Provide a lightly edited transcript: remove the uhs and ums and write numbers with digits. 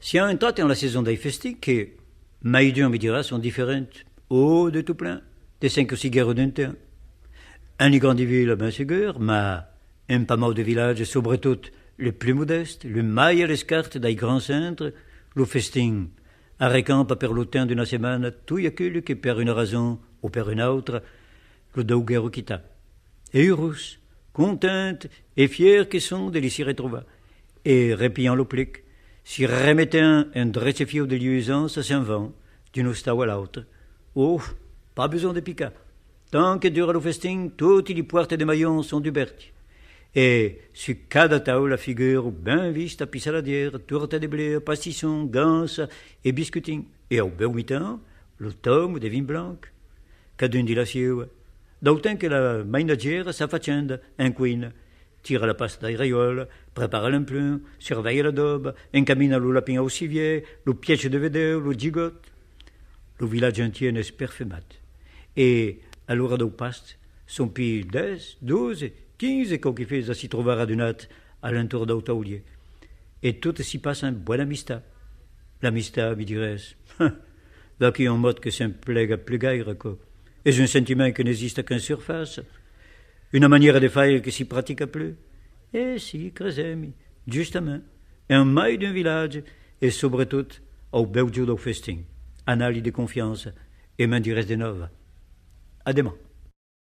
Si un entrato la saison dei festi che mai Dio mi dirà sono differenti. Oh, de tout plein, des 5 ou 6 guerres d'un temps. Un grandi ville, bien sûr, mais un pas mal de villages, surtout les plus modestes, le mai à l'escarte dai grands centres, le festin arrecampa per le temps d'una setmana tout aquello che per una raison ou per une autre le dauguero quitta. Et heureux, contents et fiers qu'ils sont de s'y retrouver. Et repliant le plic, s'y remettant un dressefio de liaisance s'en vont, d'une stau à l'autre. Oh, pas besoin de piquer. Tant que dure le festin, toutes les portes de maillons sont ouvertes. Et sur cada taula figure bien vista pissaladière, torta de blé, pastisson, ganse et biscuitin. Et au bel mi-temps, le tome de vin blanc. Cadun di la siua. D'autant que la mainagère s'affacenda en cuina. Tira la pasta dai raiol, prépare l'emplun, surveille la daube, encamina le lapin au civier, le piège de vedeur, le gigot. Le village entier n'est perfumat. Et à l'heure del past, son pi 10, 12, 15 qui fait à s'y trouver adunat à l'entour d'autaulier. Et tout s'y passe en bonne amistad. L'amistad, mi dirais, là qui est un mode que s'implègue à plus gaire, quoi. Est un sentiment qui n'existe qu'en surface. Une manière de faire qui s'y pratique plus. Eh si, cresemi, justement, un mail d'un village, et surtout au bel jour du festin. Analyse de confiance, et m'en dirais de neuf. À demain.